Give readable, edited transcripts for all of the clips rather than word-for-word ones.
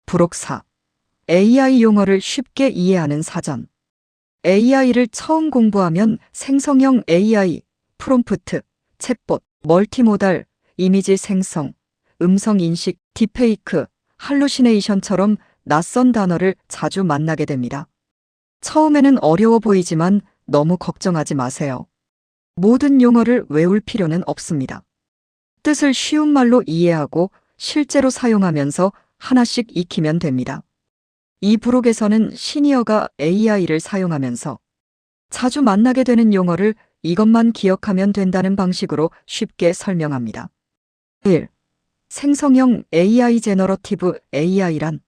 부록 4. AI 용어를 쉽게 이해하는 사전. AI를 처음 공부하면 생성형 AI, 프롬프트, 챗봇, 멀티모달, 이미지 생성, 음성 인식, 딥페이크, 할루시네이션처럼 낯선 단어를 자주 만나게 됩니다. 처음에는 어려워 보이지만 너무 걱정하지 마세요. 모든 용어를 외울 필요는 없습니다. 뜻을 쉬운 말로 이해하고 실제로 사용하면서 하나씩 익히면 됩니다. 이 부록에서는 시니어가 AI를 사용하면서 자주 만나게 되는 용어를 이것만 기억하면 된다는 방식으로 쉽게 설명합니다. 1. 생성형 AI 제너러티브 AI란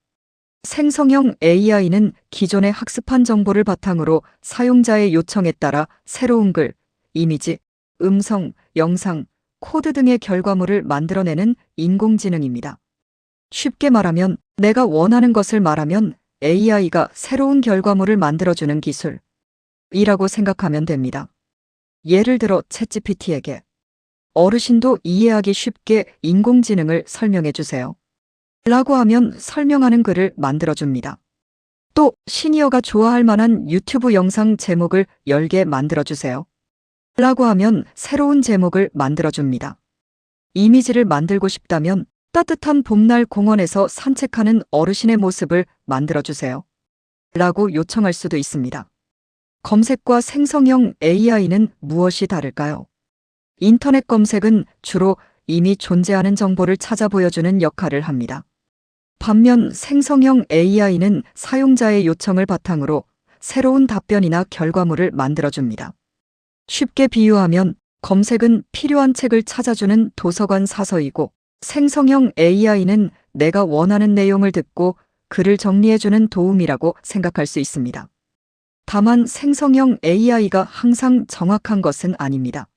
생성형 AI는 기존의 학습한 정보를 바탕으로 사용자의 요청에 따라 새로운 글, 이미지, 음성, 영상, 코드 등의 결과물을 만들어내는 인공지능입니다. 쉽게 말하면 내가 원하는 것을 말하면 AI가 새로운 결과물을 만들어주는 기술이라고 생각하면 됩니다. 예를 들어 챗GPT에게 어르신도 이해하기 쉽게 인공지능을 설명해 주세요. 라고 하면 설명하는 글을 만들어줍니다. 또 시니어가 좋아할 만한 유튜브 영상 제목을 10개 만들어주세요. 라고 하면 새로운 제목을 만들어줍니다. 이미지를 만들고 싶다면 따뜻한 봄날 공원에서 산책하는 어르신의 모습을 만들어주세요. 라고 요청할 수도 있습니다. 검색과 생성형 AI는 무엇이 다를까요? 인터넷 검색은 주로 이미 존재하는 정보를 찾아 보여주는 역할을 합니다. 반면 생성형 AI는 사용자의 요청을 바탕으로 새로운 답변이나 결과물을 만들어줍니다. 쉽게 비유하면 검색은 필요한 책을 찾아주는 도서관 사서이고 생성형 AI는 내가 원하는 내용을 듣고 글을 정리해주는 도움이라고 생각할 수 있습니다. 다만 생성형 AI가 항상 정확한 것은 아닙니다.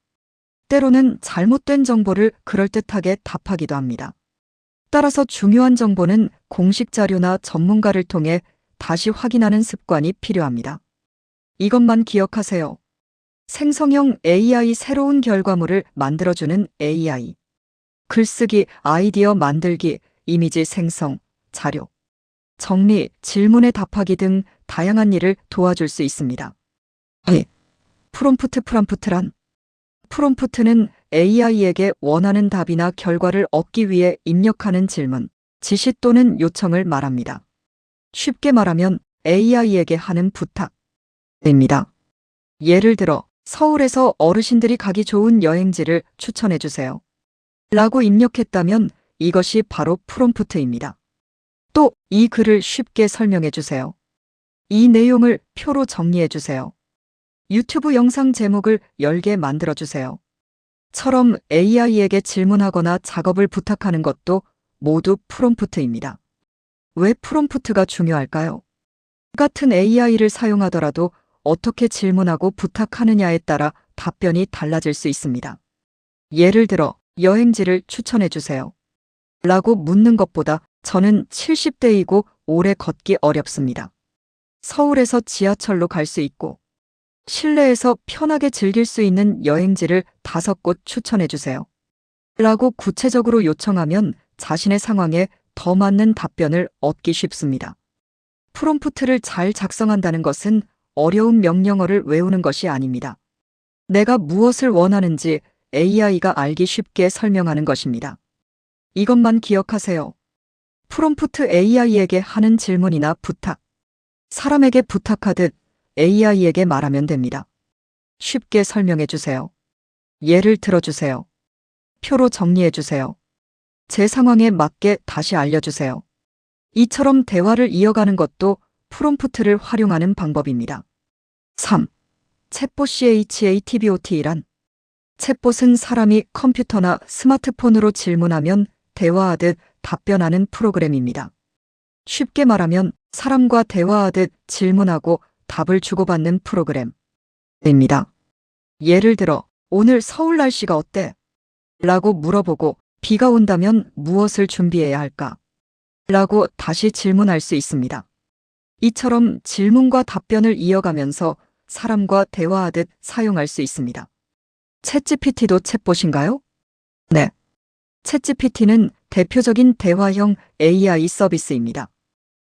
때로는 잘못된 정보를 그럴듯하게 답하기도 합니다. 따라서 중요한 정보는 공식 자료나 전문가를 통해 다시 확인하는 습관이 필요합니다. 이것만 기억하세요. 생성형 AI 새로운 결과물을 만들어주는 AI. 글쓰기, 아이디어 만들기, 이미지 생성, 자료, 정리, 질문에 답하기 등 다양한 일을 도와줄 수 있습니다. 프롬프트란 프롬프트는 AI에게 원하는 답이나 결과를 얻기 위해 입력하는 질문, 지시 또는 요청을 말합니다. 쉽게 말하면 AI에게 하는 부탁입니다. 예를 들어 서울에서 어르신들이 가기 좋은 여행지를 추천해 주세요. 라고 입력했다면 이것이 바로 프롬프트입니다. 또 이 글을 쉽게 설명해 주세요. 이 내용을 표로 정리해 주세요. 유튜브 영상 제목을 10개 만들어 주세요. 처럼 AI에게 질문하거나 작업을 부탁하는 것도 모두 프롬프트입니다. 왜 프롬프트가 중요할까요? 같은 AI를 사용하더라도 어떻게 질문하고 부탁하느냐에 따라 답변이 달라질 수 있습니다. 예를 들어 여행지를 추천해 주세요. 라고 묻는 것보다 저는 70대이고 오래 걷기 어렵습니다. 서울에서 지하철로 갈 수 있고 실내에서 편하게 즐길 수 있는 여행지를 5곳 추천해 주세요. 라고 구체적으로 요청하면 자신의 상황에 더 맞는 답변을 얻기 쉽습니다. 프롬프트를 잘 작성한다는 것은 어려운 명령어를 외우는 것이 아닙니다. 내가 무엇을 원하는지 AI가 알기 쉽게 설명하는 것입니다. 이것만 기억하세요. 프롬프트 AI에게 하는 질문이나 부탁. 사람에게 부탁하듯 AI에게 말하면 됩니다. 쉽게 설명해 주세요. 예를 들어주세요. 표로 정리해 주세요. 제 상황에 맞게 다시 알려주세요. 이처럼 대화를 이어가는 것도 프롬프트를 활용하는 방법입니다. 3. 챗봇 ChatBot이란 챗봇은 사람이 컴퓨터나 스마트폰으로 질문하면 대화하듯 답변하는 프로그램입니다. 쉽게 말하면 사람과 대화하듯 질문하고 답을 주고받는 프로그램입니다. 예를 들어 오늘 서울 날씨가 어때? 라고 물어보고 비가 온다면 무엇을 준비해야 할까? 라고 다시 질문할 수 있습니다. 이처럼 질문과 답변을 이어가면서 사람과 대화하듯 사용할 수 있습니다. 챗GPT도 챗봇인가요? 네. 챗GPT는 대표적인 대화형 AI 서비스입니다.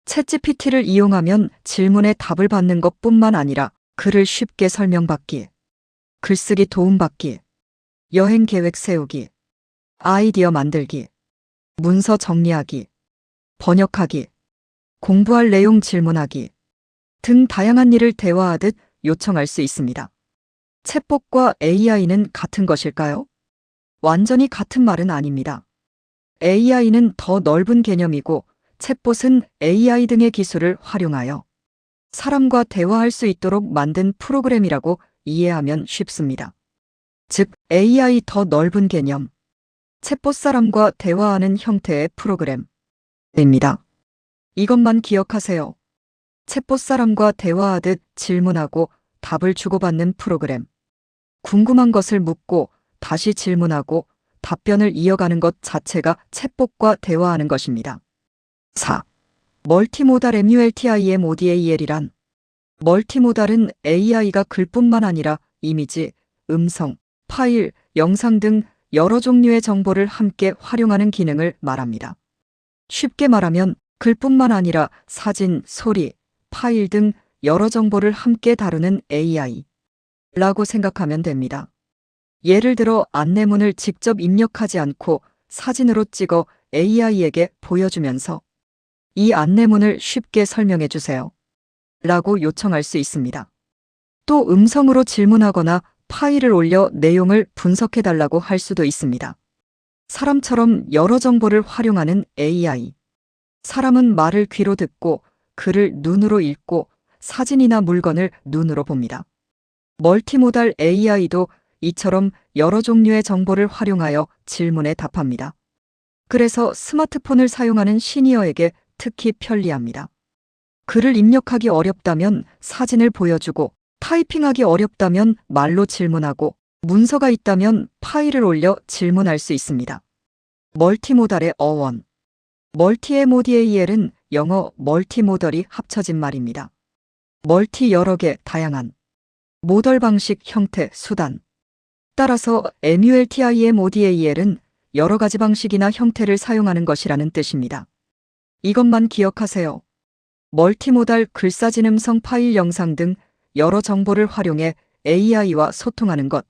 챗GPT를 이용하면 질문에 답을 받는 것뿐만 아니라 글을 쉽게 설명받기, 글쓰기 도움받기, 여행 계획 세우기, 아이디어 만들기, 문서 정리하기, 번역하기, 공부할 내용 질문하기 등 다양한 일을 대화하듯 요청할 수 있습니다. 챗봇과 AI는 같은 것일까요? 완전히 같은 말은 아닙니다. AI는 더 넓은 개념이고 챗봇은 AI 등의 기술을 활용하여 사람과 대화할 수 있도록 만든 프로그램이라고 이해하면 쉽습니다. 즉, AI 더 넓은 개념, 챗봇 사람과 대화하는 형태의 프로그램입니다. 이것만 기억하세요. 챗봇 사람과 대화하듯 질문하고 답을 주고받는 프로그램. 궁금한 것을 묻고 다시 질문하고 답변을 이어가는 것 자체가 챗봇과 대화하는 것입니다. 4. 멀티모달 MULTIMODAL이란 멀티모달은 AI가 글뿐만 아니라 이미지, 음성, 파일, 영상 등 여러 종류의 정보를 함께 활용하는 기능을 말합니다. 쉽게 말하면 글뿐만 아니라 사진, 소리, 파일 등 여러 정보를 함께 다루는 AI라고 생각하면 됩니다. 예를 들어 안내문을 직접 입력하지 않고 사진으로 찍어 AI에게 보여주면서 이 안내문을 쉽게 설명해 주세요. 라고 요청할 수 있습니다. 또 음성으로 질문하거나 파일을 올려 내용을 분석해 달라고 할 수도 있습니다. 사람처럼 여러 정보를 활용하는 AI. 사람은 말을 귀로 듣고 글을 눈으로 읽고 사진이나 물건을 눈으로 봅니다. 멀티모달 AI도 이처럼 여러 종류의 정보를 활용하여 질문에 답합니다. 그래서 스마트폰을 사용하는 시니어에게 특히 편리합니다. 글을 입력하기 어렵다면 사진을 보여주고 타이핑하기 어렵다면 말로 질문하고 문서가 있다면 파일을 올려 질문할 수 있습니다. 멀티모달의 어원. 멀티MODAL은 영어 멀티모달이 합쳐진 말입니다. 멀티 여러 개, 다양한. 모달 방식, 형태, 수단. 따라서 MULTIMODAL은 여러 가지 방식이나 형태를 사용하는 것이라는 뜻입니다. 이것만 기억하세요. 멀티모달 글사진 음성 파일 영상 등 여러 정보를 활용해 AI와 소통하는 것.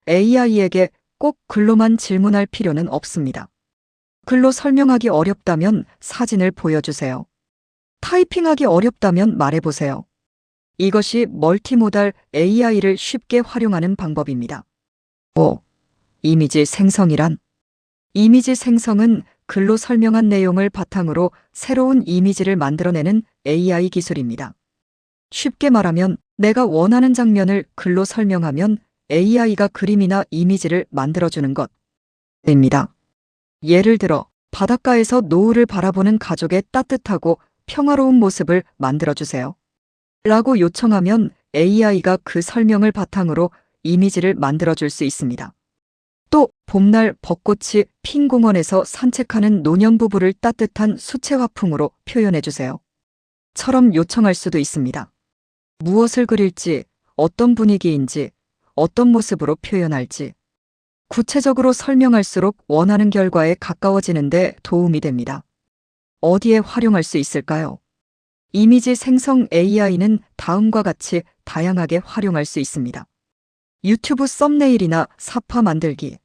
AI에게 꼭 글로만 질문할 필요는 없습니다. 글로 설명하기 어렵다면 사진을 보여주세요. 타이핑하기 어렵다면 말해보세요. 이것이 멀티모달 AI를 쉽게 활용하는 방법입니다. 5. 이미지 생성이란 이미지 생성은 글로 설명한 내용을 바탕으로 새로운 이미지를 만들어내는 AI 기술입니다. 쉽게 말하면 내가 원하는 장면을 글로 설명하면 AI가 그림이나 이미지를 만들어주는 것입니다. 예를 들어 바닷가에서 노을을 바라보는 가족의 따뜻하고 평화로운 모습을 만들어주세요. 라고 요청하면 AI가 그 설명을 바탕으로 이미지를 만들어줄 수 있습니다. 또 봄날 벚꽃이 핀 공원에서 산책하는 노년부부를 따뜻한 수채 화풍으로 표현해주세요. 처럼 요청할 수도 있습니다. 무엇을 그릴지, 어떤 분위기인지, 어떤 모습으로 표현할지 구체적으로 설명할수록 원하는 결과에 가까워지는 데 도움이 됩니다. 어디에 활용할 수 있을까요? 이미지 생성 AI는 다음과 같이 다양하게 활용할 수 있습니다. 유튜브 썸네일이나 사파 만들기,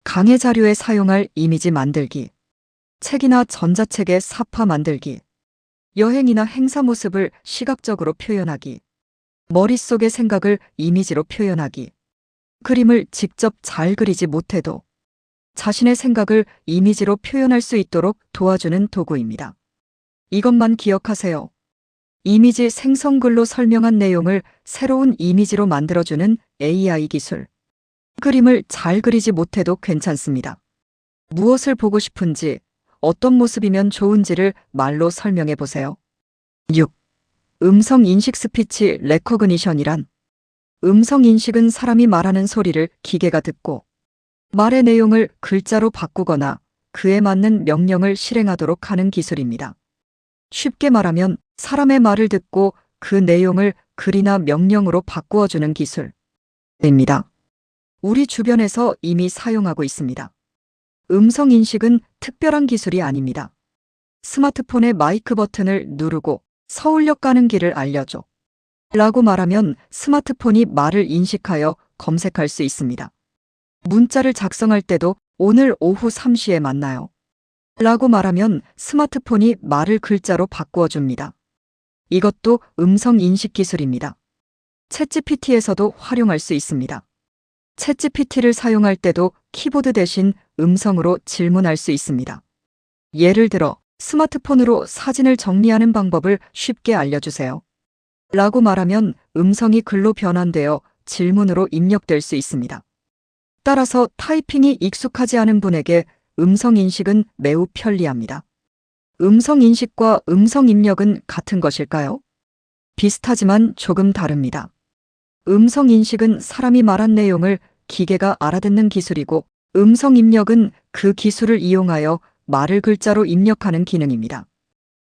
강의 자료에 사용할 이미지 만들기, 책이나 전자책의 사파 만들기, 여행이나 행사 모습을 시각적으로 표현하기, 머릿속의 생각을 이미지로 표현하기, 그림을 직접 잘 그리지 못해도 자신의 생각을 이미지로 표현할 수 있도록 도와주는 도구입니다. 이것만 기억하세요. 이미지 생성글로 설명한 내용을 새로운 이미지로 만들어주는 AI 기술. 그림을 잘 그리지 못해도 괜찮습니다. 무엇을 보고 싶은지, 어떤 모습이면 좋은지를 말로 설명해 보세요. 6. 음성 인식 스피치 레코그니션이란 음성 인식은 사람이 말하는 소리를 기계가 듣고 말의 내용을 글자로 바꾸거나 그에 맞는 명령을 실행하도록 하는 기술입니다. 쉽게 말하면 사람의 말을 듣고 그 내용을 글이나 명령으로 바꾸어주는 기술입니다. 우리 주변에서 이미 사용하고 있습니다. 음성 인식은 특별한 기술이 아닙니다. 스마트폰의 마이크 버튼을 누르고 서울역 가는 길을 알려줘. 라고 말하면 스마트폰이 말을 인식하여 검색할 수 있습니다. 문자를 작성할 때도 오늘 오후 3시에 만나요. 라고 말하면 스마트폰이 말을 글자로 바꾸어 줍니다. 이것도 음성 인식 기술입니다. 챗GPT에서도 활용할 수 있습니다. 챗GPT를 사용할 때도 키보드 대신 음성으로 질문할 수 있습니다. 예를 들어 스마트폰으로 사진을 정리하는 방법을 쉽게 알려주세요. 라고 말하면 음성이 글로 변환되어 질문으로 입력될 수 있습니다. 따라서 타이핑이 익숙하지 않은 분에게 음성 인식은 매우 편리합니다. 음성 인식과 음성 입력은 같은 것일까요? 비슷하지만 조금 다릅니다. 음성 인식은 사람이 말한 내용을 기계가 알아듣는 기술이고, 음성 입력은 그 기술을 이용하여 말을 글자로 입력하는 기능입니다.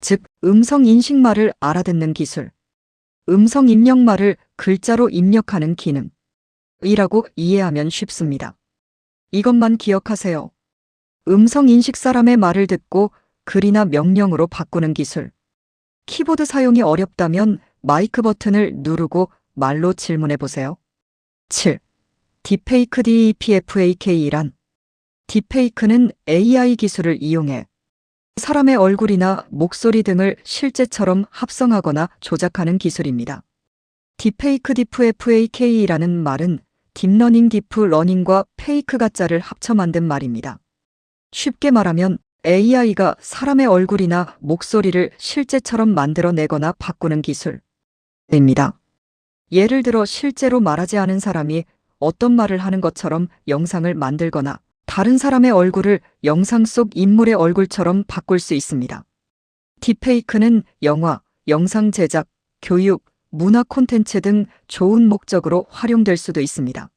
즉, 음성 인식 말을 알아듣는 기술, 음성 입력 말을 글자로 입력하는 기능이라고 이해하면 쉽습니다. 이것만 기억하세요. 음성 인식 사람의 말을 듣고 글이나 명령으로 바꾸는 기술. 키보드 사용이 어렵다면 마이크 버튼을 누르고 말로 질문해 보세요. 7. 딥페이크 DEPFAK란 딥페이크는 AI 기술을 이용해 사람의 얼굴이나 목소리 등을 실제처럼 합성하거나 조작하는 기술입니다. 딥페이크 DEPFAK라는 말은 딥러닝 디프러닝과 페이크 가짜를 합쳐 만든 말입니다. 쉽게 말하면 AI가 사람의 얼굴이나 목소리를 실제처럼 만들어내거나 바꾸는 기술입니다. 예를 들어 실제로 말하지 않은 사람이 어떤 말을 하는 것처럼 영상을 만들거나 다른 사람의 얼굴을 영상 속 인물의 얼굴처럼 바꿀 수 있습니다. 딥페이크는 영화, 영상 제작, 교육, 문화 콘텐츠 등 좋은 목적으로 활용될 수도 있습니다.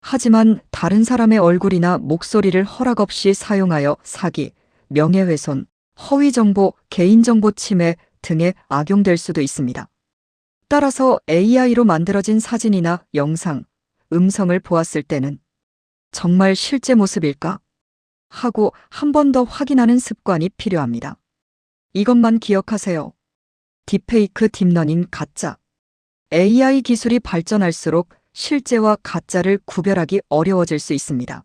하지만 다른 사람의 얼굴이나 목소리를 허락 없이 사용하여 사기, 명예훼손, 허위정보, 개인정보 침해 등에 악용될 수도 있습니다. 따라서 AI로 만들어진 사진이나 영상, 음성을 보았을 때는 정말 실제 모습일까? 하고 한 번 더 확인하는 습관이 필요합니다. 이것만 기억하세요. 딥페이크, 딥러닝, 가짜. AI 기술이 발전할수록 실제와 가짜를 구별하기 어려워질 수 있습니다.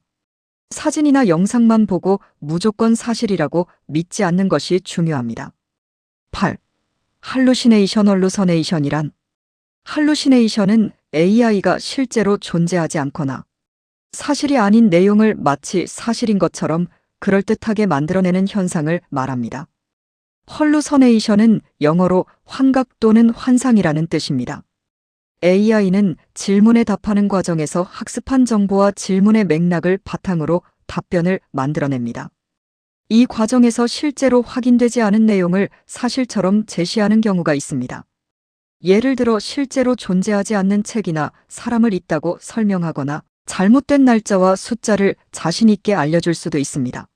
사진이나 영상만 보고 무조건 사실이라고 믿지 않는 것이 중요합니다. 8. 할루시네이션, 얼루서네이션이란 할루시네이션은 AI가 실제로 존재하지 않거나 사실이 아닌 내용을 마치 사실인 것처럼 그럴듯하게 만들어내는 현상을 말합니다. 헐루서네이션은 영어로 환각 또는 환상이라는 뜻입니다. AI는 질문에 답하는 과정에서 학습한 정보와 질문의 맥락을 바탕으로 답변을 만들어냅니다. 이 과정에서 실제로 확인되지 않은 내용을 사실처럼 제시하는 경우가 있습니다. 예를 들어 실제로 존재하지 않는 책이나 사람을 있다고 설명하거나 잘못된 날짜와 숫자를 자신 있게 알려줄 수도 있습니다.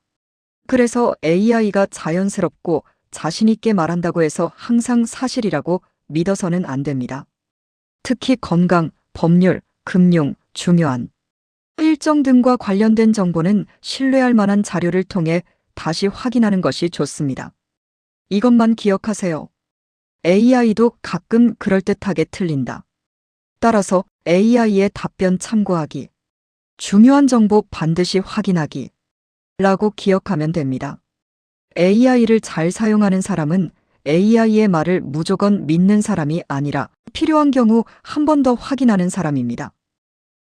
그래서 AI가 자연스럽고 자신 있게 말한다고 해서 항상 사실이라고 믿어서는 안 됩니다. 특히 건강, 법률, 금융, 중요한 일정 등과 관련된 정보는 신뢰할 만한 자료를 통해 다시 확인하는 것이 좋습니다. 이것만 기억하세요. AI도 가끔 그럴듯하게 틀린다. 따라서 AI의 답변 참고하기, 중요한 정보 반드시 확인하기 라고 기억하면 됩니다. AI를 잘 사용하는 사람은 AI의 말을 무조건 믿는 사람이 아니라 필요한 경우 한 번 더 확인하는 사람입니다.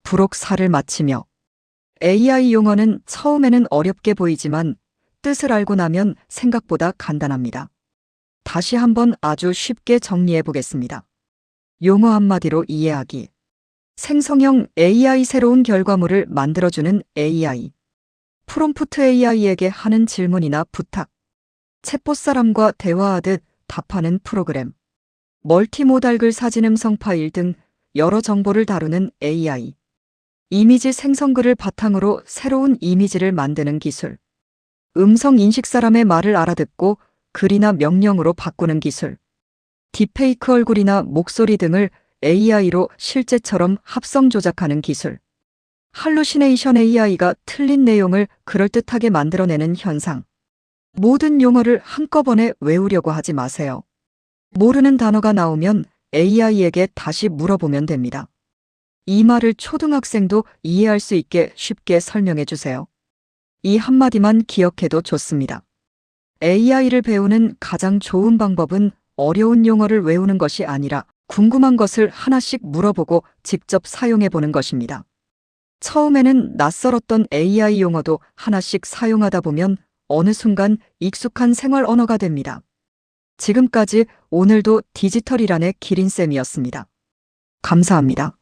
부록 4를 마치며 AI 용어는 처음에는 어렵게 보이지만 뜻을 알고 나면 생각보다 간단합니다. 다시 한번 아주 쉽게 정리해 보겠습니다. 용어 한마디로 이해하기. 생성형 AI, 새로운 결과물을 만들어주는 AI. 프롬프트 AI에게 하는 질문이나 부탁. 챗봇 사람과 대화하듯 답하는 프로그램. 멀티모달 글, 사진, 음성 파일 등 여러 정보를 다루는 AI. 이미지 생성, 글을 바탕으로 새로운 이미지를 만드는 기술. 음성 인식, 사람의 말을 알아듣고 글이나 명령으로 바꾸는 기술. 딥페이크, 얼굴이나 목소리 등을 AI로 실제처럼 합성 조작하는 기술. 할루시네이션, AI가 틀린 내용을 그럴듯하게 만들어내는 현상. 모든 용어를 한꺼번에 외우려고 하지 마세요. 모르는 단어가 나오면 AI에게 다시 물어보면 됩니다. 이 말을 초등학생도 이해할 수 있게 쉽게 설명해 주세요. 이 한마디만 기억해도 좋습니다. AI를 배우는 가장 좋은 방법은 어려운 용어를 외우는 것이 아니라 궁금한 것을 하나씩 물어보고 직접 사용해 보는 것입니다. 처음에는 낯설었던 AI 용어도 하나씩 사용하다 보면 어느 순간 익숙한 생활 언어가 됩니다. 지금까지 오늘도 디지털이란의 기린쌤이었습니다. 감사합니다.